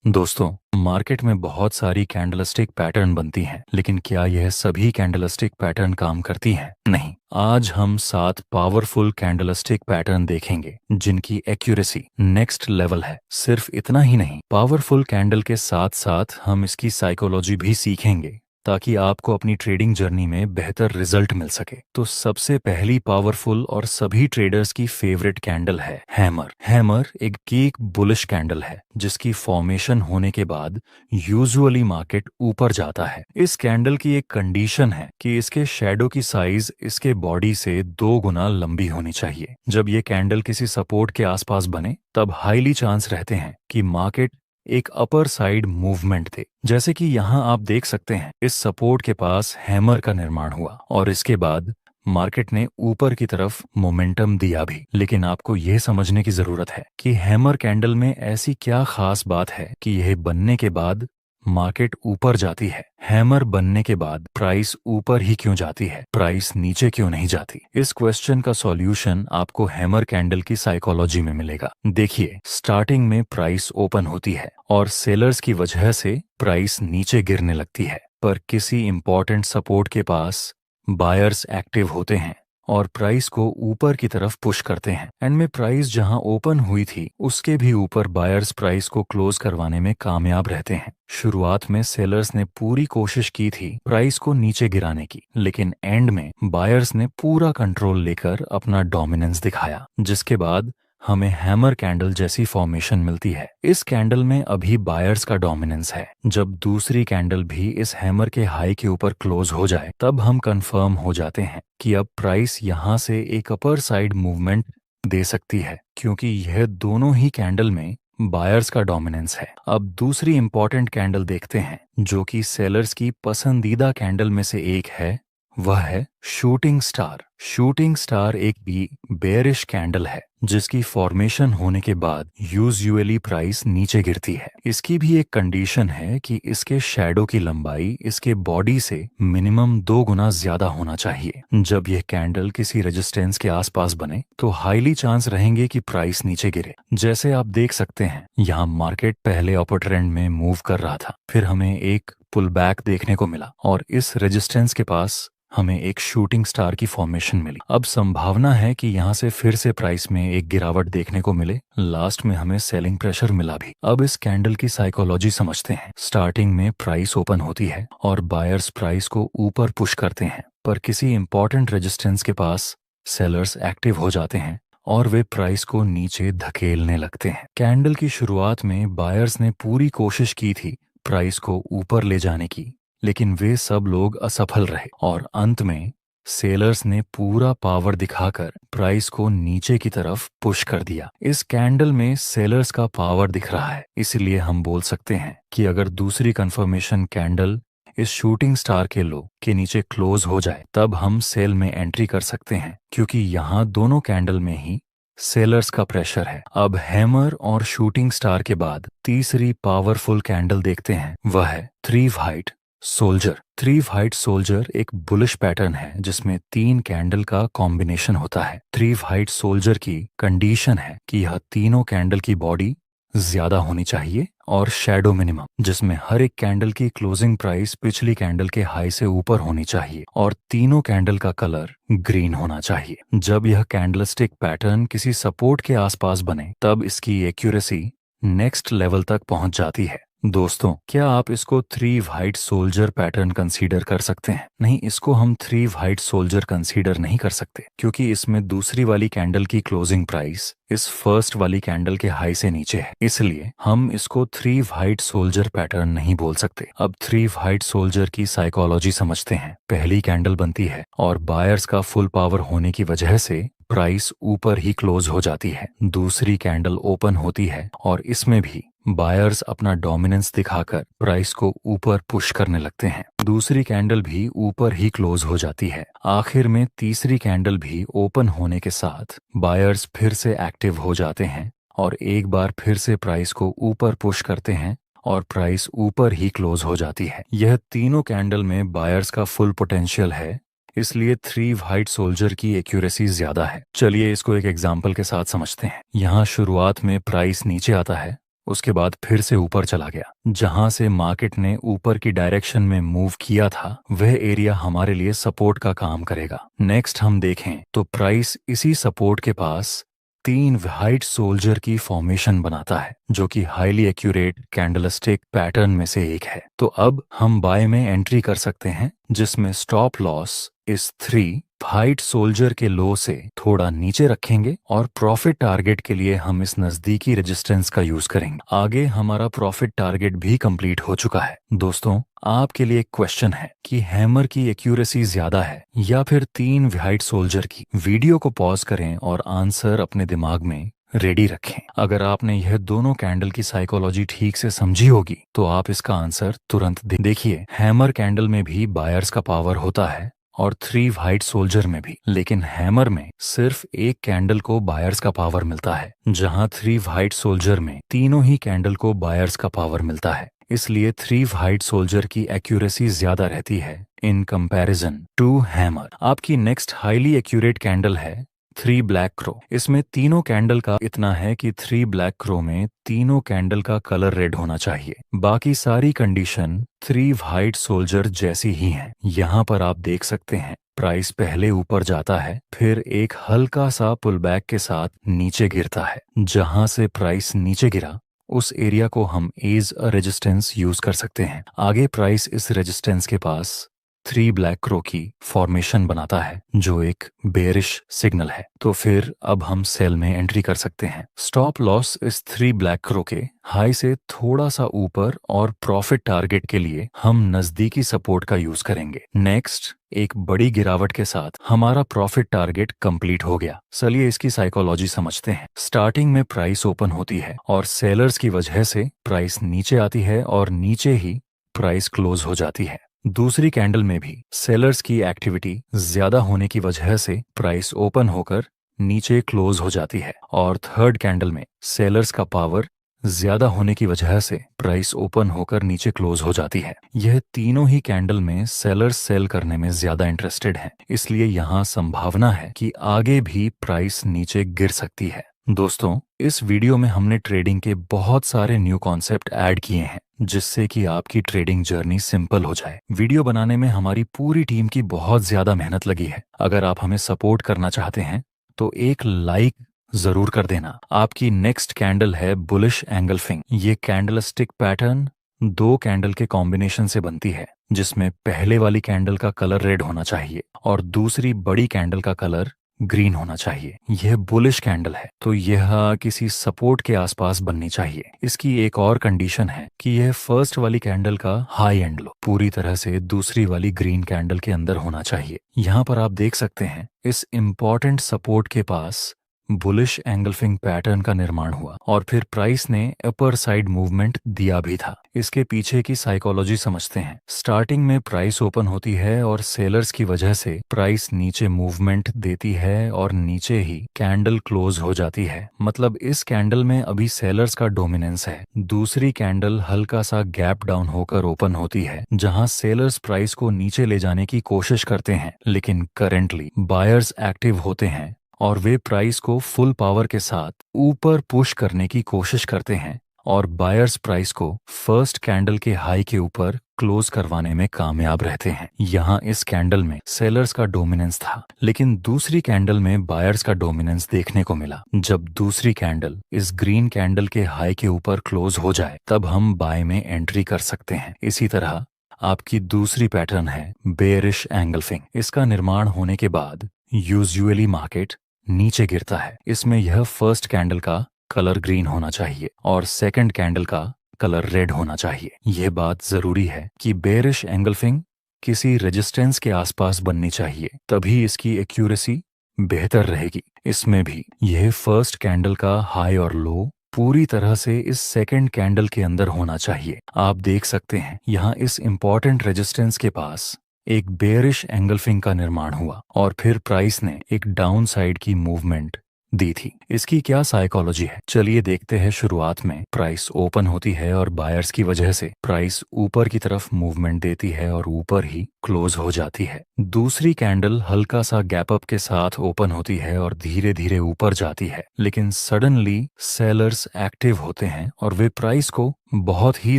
दोस्तों, मार्केट में बहुत सारी कैंडलस्टिक पैटर्न बनती हैं, लेकिन क्या यह सभी कैंडलस्टिक पैटर्न काम करती हैं? नहीं। आज हम 7 पावरफुल कैंडलस्टिक पैटर्न देखेंगे जिनकी एक्यूरेसी नेक्स्ट लेवल है। सिर्फ इतना ही नहीं, पावरफुल कैंडल के साथ साथ हम इसकी साइकोलॉजी भी सीखेंगे ताकि आपको अपनी ट्रेडिंग जर्नी में बेहतर रिजल्ट मिल सके। तो सबसे पहली पावरफुल और सभी ट्रेडर्स की फेवरेट कैंडल है हैमर। हैमर एक कीक बुलिश कैंडल है जिसकी फॉर्मेशन होने के बाद यूजुअली मार्केट ऊपर जाता है। इस कैंडल की एक कंडीशन है कि इसके शैडो की साइज इसके बॉडी से 2 गुना लंबी होनी चाहिए। जब ये कैंडल किसी सपोर्ट के आसपास बने तब हाईली चांस रहते हैं कि मार्केट एक अपर साइड मूवमेंट थे। जैसे कि यहाँ आप देख सकते हैं, इस सपोर्ट के पास हैमर का निर्माण हुआ और इसके बाद मार्केट ने ऊपर की तरफ मोमेंटम दिया भी। लेकिन आपको यह समझने की जरूरत है कि हैमर कैंडल में ऐसी क्या खास बात है कि यह बनने के बाद मार्केट ऊपर जाती है। हैमर बनने के बाद प्राइस ऊपर ही क्यों जाती है, प्राइस नीचे क्यों नहीं जाती? इस क्वेश्चन का सॉल्यूशन आपको हैमर कैंडल की साइकोलॉजी में मिलेगा। देखिए, स्टार्टिंग में प्राइस ओपन होती है और सेलर्स की वजह से प्राइस नीचे गिरने लगती है, पर किसी इंपॉर्टेंट सपोर्ट के पास बायर्स एक्टिव होते हैं और प्राइस को ऊपर की तरफ पुश करते हैं। एंड में प्राइस जहां ओपन हुई थी उसके भी ऊपर बायर्स प्राइस को क्लोज करवाने में कामयाब रहते हैं। शुरुआत में सेलर्स ने पूरी कोशिश की थी प्राइस को नीचे गिराने की, लेकिन एंड में बायर्स ने पूरा कंट्रोल लेकर अपना डोमिनेंस दिखाया, जिसके बाद हमें हैमर कैंडल जैसी फॉर्मेशन मिलती है। इस कैंडल में अभी बायर्स का डोमिनेंस है। जब दूसरी कैंडल भी इस हैमर के हाई के ऊपर क्लोज हो जाए तब हम कंफर्म हो जाते हैं कि अब प्राइस यहां से एक अपर साइड मूवमेंट दे सकती है, क्योंकि यह दोनों ही कैंडल में बायर्स का डोमिनेंस है। अब दूसरी इंपॉर्टेंट कैंडल देखते हैं जो कि सेलर्स की पसंदीदा कैंडल में से एक है, वह है शूटिंग स्टार। शूटिंग स्टार एक भी बेयरिश कैंडल है जिसकी फॉर्मेशन होने के बाद यूजुअली प्राइस नीचे गिरती है। इसकी भी एक कंडीशन है कि इसके शैडो की लंबाई इसके बॉडी से मिनिमम 2 गुना ज्यादा होना चाहिए। जब यह कैंडल किसी रेजिस्टेंस के आसपास बने तो हाईली चांस रहेंगे कि प्राइस नीचे गिरे। जैसे आप देख सकते हैं, यहाँ मार्केट पहले अपर ट्रेंड में मूव कर रहा था, फिर हमें एक पुल बैक देखने को मिला और इस रेजिस्टेंस के पास हमें एक शूटिंग स्टार की फॉर्मेशन मिली। अब संभावना है कि यहाँ से फिर से प्राइस में एक गिरावट देखने को मिले। लास्ट में हमें सेलिंग प्रेशर मिला भी। अब इस कैंडल की साइकोलॉजी समझते हैं। स्टार्टिंग में प्राइस ओपन होती है और बायर्स प्राइस को ऊपर पुश करते हैं, पर किसी इंपॉर्टेंट रेजिस्टेंस के पास सेलर्स एक्टिव हो जाते हैं और वे प्राइस को नीचे धकेलने लगते हैं। कैंडल की शुरुआत में बायर्स ने पूरी कोशिश की थी प्राइस को ऊपर ले जाने की, लेकिन वे सब लोग असफल रहे और अंत में सेलर्स ने पूरा पावर दिखाकर प्राइस को नीचे की तरफ पुश कर दिया। इस कैंडल में सेलर्स का पावर दिख रहा है, इसलिए हम बोल सकते हैं कि अगर दूसरी कंफर्मेशन कैंडल इस शूटिंग स्टार के लो के नीचे क्लोज हो जाए तब हम सेल में एंट्री कर सकते हैं, क्योंकि यहाँ दोनों कैंडल में ही सेलर्स का प्रेशर है। अब हैमर और शूटिंग स्टार के बाद तीसरी पावरफुल कैंडल देखते हैं, वह है three white soldier. Three white soldier एक बुलिश पैटर्न है जिसमें 3 कैंडल का कॉम्बिनेशन होता है। थ्री व्हाइट सोल्जर की कंडीशन है कि यह तीनों कैंडल की बॉडी ज्यादा होनी चाहिए और शैडो मिनिमम, जिसमें हर एक कैंडल की क्लोजिंग प्राइस पिछली कैंडल के हाई से ऊपर होनी चाहिए और तीनों कैंडल का कलर ग्रीन होना चाहिए। जब यह कैंडलस्टिक पैटर्न किसी सपोर्ट के आसपास बने तब इसकी एक्यूरेसी नेक्स्ट लेवल तक पहुंच जाती है। दोस्तों, क्या आप इसको 3 व्हाइट सोल्जर पैटर्न कंसीडर कर सकते हैं? नहीं, इसको हम 3 व्हाइट सोल्जर कंसीडर नहीं कर सकते, क्योंकि इसमें दूसरी वाली कैंडल की क्लोजिंग प्राइस इस फर्स्ट वाली कैंडल के हाई से नीचे है, इसलिए हम इसको 3 व्हाइट सोल्जर पैटर्न नहीं बोल सकते। अब 3 व्हाइट सोल्जर की साइकोलॉजी समझते हैं। पहली कैंडल बनती है और बायर्स का फुल पावर होने की वजह से प्राइस ऊपर ही क्लोज हो जाती है। दूसरी कैंडल ओपन होती है और इसमें भी बायर्स अपना डोमिनेंस दिखाकर प्राइस को ऊपर पुश करने लगते हैं। दूसरी कैंडल भी ऊपर ही क्लोज हो जाती है। आखिर में तीसरी कैंडल भी ओपन होने के साथ बायर्स फिर से एक्टिव हो जाते हैं और एक बार फिर से प्राइस को ऊपर पुश करते हैं और प्राइस ऊपर ही क्लोज हो जाती है। यह तीनों कैंडल में बायर्स का फुल पोटेंशियल है, इसलिए 3 व्हाइट सोल्जर की एक्यूरेसी ज्यादा है। चलिए इसको एक एग्जाम्पल के साथ समझते हैं। यहाँ शुरुआत में प्राइस नीचे आता है उसके बाद फिर से ऊपर चला गया। जहां से मार्केट ने ऊपर की डायरेक्शन में मूव किया था वह एरिया हमारे लिए सपोर्ट का काम करेगा। नेक्स्ट हम देखें तो प्राइस इसी सपोर्ट के पास 3 व्हाइट सोल्जर की फॉर्मेशन बनाता है, जो कि हाईली एक्यूरेट कैंडलस्टिक पैटर्न में से एक है। तो अब हम बाय में एंट्री कर सकते हैं, जिसमें स्टॉप लॉस इस 3 व्हाइट सोल्जर के लो से थोड़ा नीचे रखेंगे और प्रॉफिट टारगेट के लिए हम इस नजदीकी रेजिस्टेंस का यूज करेंगे। आगे हमारा प्रॉफिट टारगेट भी कंप्लीट हो चुका है। दोस्तों, आपके लिए एक क्वेश्चन है कि हैमर की एक्यूरेसी ज्यादा है या फिर 3 व्हाइट सोल्जर की? वीडियो को पॉज करें और आंसर अपने दिमाग में रेडी रखें। अगर आपने यह दोनों कैंडल की साइकोलॉजी ठीक से समझी होगी तो आप इसका आंसर तुरंत देखिए। हैमर कैंडल में भी बायर्स का पावर होता है और 3 व्हाइट सोल्जर में भी, लेकिन हैमर में सिर्फ एक कैंडल को बायर्स का पावर मिलता है, जहां 3 व्हाइट सोल्जर में तीनों ही कैंडल को बायर्स का पावर मिलता है। इसलिए 3 व्हाइट सोल्जर की एक्यूरेसी ज्यादा रहती है इन कंपैरिजन टू हैमर। आपकी नेक्स्ट हाईली एक्यूरेट कैंडल है 3 ब्लैक क्रो। इसमें तीनों कैंडल का इतना है कि 3 ब्लैक क्रो में तीनों कैंडल का कलर रेड होना चाहिए। बाकी सारी कंडीशन 3 व्हाइट सोल्जर जैसी ही हैं। यहाँ पर आप देख सकते हैं प्राइस पहले ऊपर जाता है, फिर एक हल्का सा पुल बैक के साथ नीचे गिरता है। जहां से प्राइस नीचे गिरा उस एरिया को हम एज अ रेजिस्टेंस यूज कर सकते हैं। आगे प्राइस इस रेजिस्टेंस के पास 3 ब्लैक क्रो की फॉर्मेशन बनाता है, जो एक बेरिश सिग्नल है। तो फिर अब हम सेल में एंट्री कर सकते हैं। स्टॉप लॉस इस 3 ब्लैक क्रो के हाई से थोड़ा सा ऊपर और प्रॉफिट टारगेट के लिए हम नजदीकी सपोर्ट का यूज करेंगे। नेक्स्ट, एक बड़ी गिरावट के साथ हमारा प्रॉफिट टारगेट कंप्लीट हो गया। चलिए इसकी साइकोलॉजी समझते हैं। स्टार्टिंग में प्राइस ओपन होती है और सेलर्स की वजह से प्राइस नीचे आती है और नीचे ही प्राइस क्लोज हो जाती है। दूसरी कैंडल में भी सेलर्स की एक्टिविटी ज्यादा होने की वजह से प्राइस ओपन होकर नीचे क्लोज हो जाती है और थर्ड कैंडल में सेलर्स का पावर ज्यादा होने की वजह से प्राइस ओपन होकर नीचे क्लोज हो जाती है। यह तीनों ही कैंडल में सेलर्स सेल करने में ज्यादा इंटरेस्टेड हैं, इसलिए यहाँ संभावना है कि आगे भी प्राइस नीचे गिर सकती है। दोस्तों, इस वीडियो में हमने ट्रेडिंग के बहुत सारे न्यू कॉन्सेप्ट ऐड किए हैं, जिससे कि आपकी ट्रेडिंग जर्नी सिंपल हो जाए। वीडियो बनाने में हमारी पूरी टीम की बहुत ज्यादा मेहनत लगी है। अगर आप हमें सपोर्ट करना चाहते हैं तो एक लाइक जरूर कर देना। आपकी नेक्स्ट कैंडल है बुलिश एंगल्फिंग। ये कैंडलस्टिक पैटर्न 2 कैंडल के कॉम्बिनेशन से बनती है, जिसमें पहले वाली कैंडल का कलर रेड होना चाहिए और दूसरी बड़ी कैंडल का कलर ग्रीन होना चाहिए। यह बुलिश कैंडल है तो यह किसी सपोर्ट के आसपास बननी चाहिए। इसकी एक और कंडीशन है कि यह फर्स्ट वाली कैंडल का हाई एंड लो पूरी तरह से दूसरी वाली ग्रीन कैंडल के अंदर होना चाहिए। यहाँ पर आप देख सकते हैं इस इम्पोर्टेंट सपोर्ट के पास बुलिश एंगल्फिंग पैटर्न का निर्माण हुआ और फिर प्राइस ने अपर साइड मूवमेंट दिया भी था। इसके पीछे की साइकोलॉजी समझते हैं। स्टार्टिंग में प्राइस ओपन होती है और सेलर्स की वजह से प्राइस नीचे मूवमेंट देती है और नीचे ही कैंडल क्लोज हो जाती है। मतलब इस कैंडल में अभी सेलर्स का डोमिनेंस है। दूसरी कैंडल हल्का सा गैप डाउन होकर ओपन होती है, जहां सेलर्स प्राइस को नीचे ले जाने की कोशिश करते हैं, लेकिन करेंटली बायर्स एक्टिव होते हैं और वे प्राइस को फुल पावर के साथ ऊपर पुश करने की कोशिश करते हैं और बायर्स प्राइस को फर्स्ट कैंडल के हाई के ऊपर क्लोज करवाने में कामयाब रहते हैं। यहाँ इस कैंडल में सेलर्स का डोमिनेंस था, लेकिन दूसरी कैंडल में बायर्स का डोमिनेंस देखने को मिला। जब दूसरी कैंडल इस ग्रीन कैंडल के हाई के ऊपर क्लोज हो जाए तब हम बाय में एंट्री कर सकते हैं। इसी तरह आपकी दूसरी पैटर्न है बेयरिश एंगल्फिंग। इसका निर्माण होने के बाद यूजुअली मार्केट नीचे गिरता है। इसमें यह फर्स्ट कैंडल का कलर ग्रीन होना चाहिए और सेकंड कैंडल का कलर रेड होना चाहिए। यह बात जरूरी है कि बेयरिश एंगल्फिंग किसी रेजिस्टेंस के आसपास बननी चाहिए, तभी इसकी एक्यूरेसी बेहतर रहेगी। इसमें भी यह फर्स्ट कैंडल का हाई और लो पूरी तरह से इस सेकंड कैंडल के अंदर होना चाहिए। आप देख सकते हैं यहाँ इस इम्पोर्टेंट रेजिस्टेंस के पास एक बेयरिश एंगल्फिंग का निर्माण हुआ और फिर प्राइस ने एक डाउन साइड की मूवमेंट दी थी। इसकी क्या साइकोलॉजी है, चलिए देखते हैं। शुरुआत में प्राइस ओपन होती है और बायर्स की वजह से प्राइस ऊपर की तरफ मूवमेंट देती है और ऊपर ही क्लोज हो जाती है। दूसरी कैंडल हल्का सा गैप अप के साथ ओपन होती है और धीरे धीरे ऊपर जाती है, लेकिन सडनली सेलर्स एक्टिव होते हैं और वे प्राइस को बहुत ही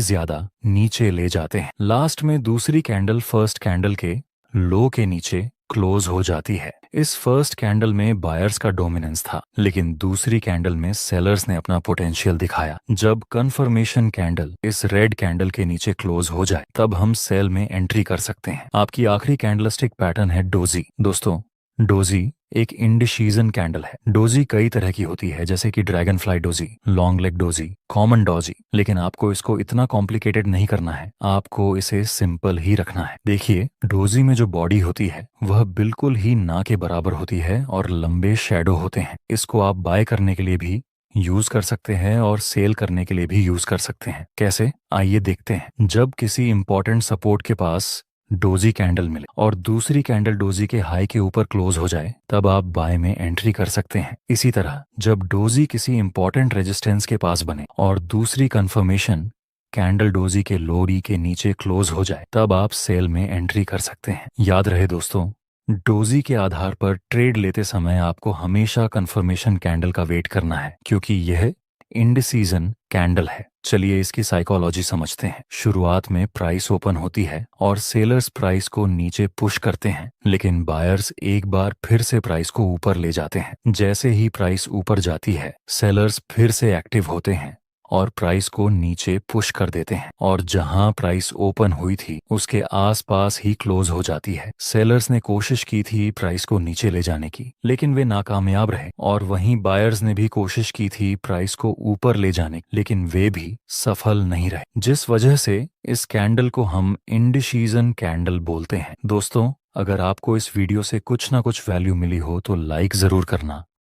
ज्यादा नीचे ले जाते हैं। लास्ट में दूसरी कैंडल फर्स्ट कैंडल के लो के नीचे क्लोज हो जाती है। इस फर्स्ट कैंडल में बायर्स का डोमिनेंस था, लेकिन दूसरी कैंडल में सेलर्स ने अपना पोटेंशियल दिखाया। जब कंफर्मेशन कैंडल इस रेड कैंडल के नीचे क्लोज हो जाए तब हम सेल में एंट्री कर सकते हैं। आपकी आखिरी कैंडलस्टिक पैटर्न है डोजी। दोस्तों, डोजी एक इंडिसीजन कैंडल है। डोजी कई तरह की होती है, जैसे कि dragon fly doji, long leg doji, common doji, लेकिन आपको इसको इतना कॉम्प्लिकेटेड नहीं करना है, आपको इसे सिंपल ही रखना है। देखिए, डोजी में जो बॉडी होती है वह बिल्कुल ही ना के बराबर होती है और लंबे शैडो होते हैं। इसको आप बाय करने के लिए भी यूज कर सकते हैं और सेल करने के लिए भी यूज कर सकते हैं। कैसे, आइए देखते हैं। जब किसी इंपॉर्टेंट सपोर्ट के पास डोजी कैंडल मिले और दूसरी कैंडल डोजी के हाई के ऊपर क्लोज हो जाए तब आप बाय में एंट्री कर सकते हैं। इसी तरह जब डोजी किसी इंपॉर्टेंट रेजिस्टेंस के पास बने और दूसरी कंफर्मेशन कैंडल डोजी के लोरी के नीचे क्लोज हो जाए तब आप सेल में एंट्री कर सकते हैं। याद रहे दोस्तों, डोजी के आधार पर ट्रेड लेते समय आपको हमेशा कंफर्मेशन कैंडल का वेट करना है, क्योंकि यह इंडिसीजन कैंडल है। चलिए इसकी साइकोलॉजी समझते हैं। शुरुआत में प्राइस ओपन होती है और सेलर्स प्राइस को नीचे पुश करते हैं, लेकिन बायर्स एक बार फिर से प्राइस को ऊपर ले जाते हैं। जैसे ही प्राइस ऊपर जाती है, सेलर्स फिर से एक्टिव होते हैं और प्राइस को नीचे पुश कर देते हैं और जहां प्राइस ओपन हुई थी उसके आसपास ही क्लोज हो जाती है। सेलर्स ने कोशिश की थी प्राइस को नीचे ले जाने की, लेकिन वे नाकामयाब रहे, और वहीं बायर्स ने भी कोशिश की थी प्राइस को ऊपर ले जाने की, लेकिन वे भी सफल नहीं रहे, जिस वजह से इस कैंडल को हम इंडिसीजन कैंडल बोलते हैं। दोस्तों, अगर आपको इस वीडियो से कुछ ना कुछ वैल्यू मिली हो तो लाइक जरूर करना